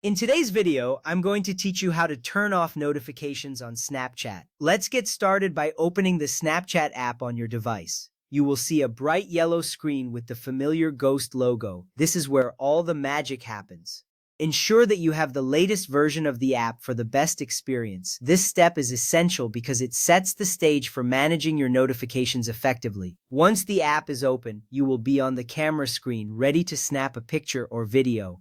In today's video, I'm going to teach you how to turn off notifications on Snapchat. Let's get started by opening the Snapchat app on your device. You will see a bright yellow screen with the familiar ghost logo. This is where all the magic happens. Ensure that you have the latest version of the app for the best experience. This step is essential because it sets the stage for managing your notifications effectively. Once the app is open, you will be on the camera screen ready to snap a picture or video.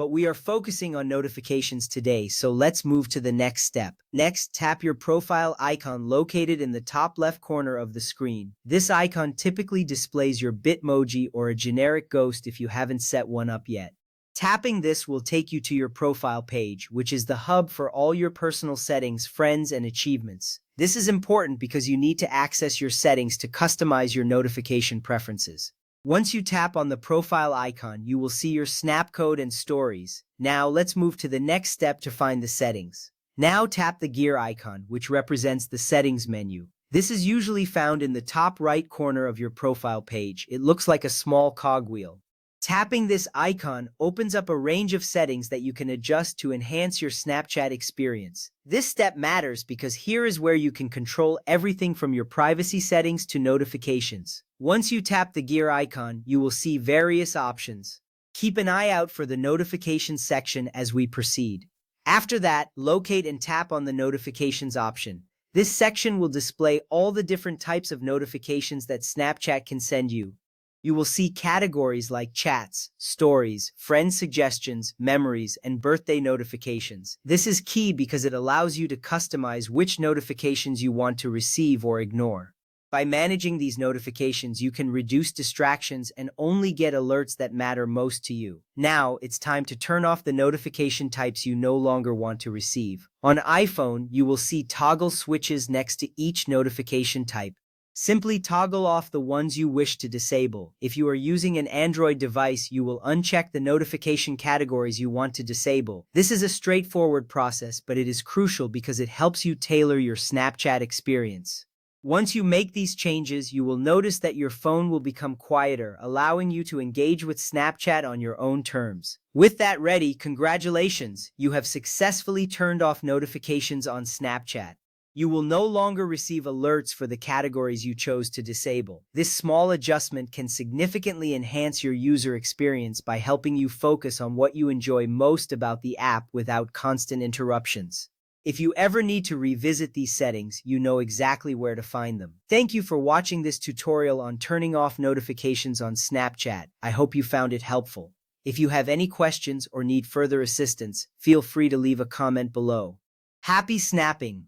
But we are focusing on notifications today, so let's move to the next step. Next, tap your profile icon located in the top left corner of the screen. This icon typically displays your Bitmoji or a generic ghost if you haven't set one up yet. Tapping this will take you to your profile page, which is the hub for all your personal settings, friends, and achievements. This is important because you need to access your settings to customize your notification preferences. Once you tap on the profile icon, you will see your snap code and stories. Now let's move to the next step to find the settings. Now tap the gear icon, which represents the settings menu. This is usually found in the top right corner of your profile page. It looks like a small cogwheel. Tapping this icon opens up a range of settings that you can adjust to enhance your Snapchat experience. This step matters because here is where you can control everything from your privacy settings to notifications. Once you tap the gear icon, you will see various options. Keep an eye out for the notifications section as we proceed. After that, locate and tap on the notifications option. This section will display all the different types of notifications that Snapchat can send you. You will see categories like chats, stories, friend suggestions, memories, and birthday notifications. This is key because it allows you to customize which notifications you want to receive or ignore. By managing these notifications, you can reduce distractions and only get alerts that matter most to you. Now, it's time to turn off the notification types you no longer want to receive. On iPhone, you will see toggle switches next to each notification type. Simply toggle off the ones you wish to disable. If you are using an Android device, you will uncheck the notification categories you want to disable. This is a straightforward process, but it is crucial because it helps you tailor your Snapchat experience. Once you make these changes, you will notice that your phone will become quieter, allowing you to engage with Snapchat on your own terms. With that ready, congratulations! You have successfully turned off notifications on Snapchat. You will no longer receive alerts for the categories you chose to disable. This small adjustment can significantly enhance your user experience by helping you focus on what you enjoy most about the app without constant interruptions. If you ever need to revisit these settings, you know exactly where to find them. Thank you for watching this tutorial on turning off notifications on Snapchat. I hope you found it helpful. If you have any questions or need further assistance, feel free to leave a comment below. Happy snapping!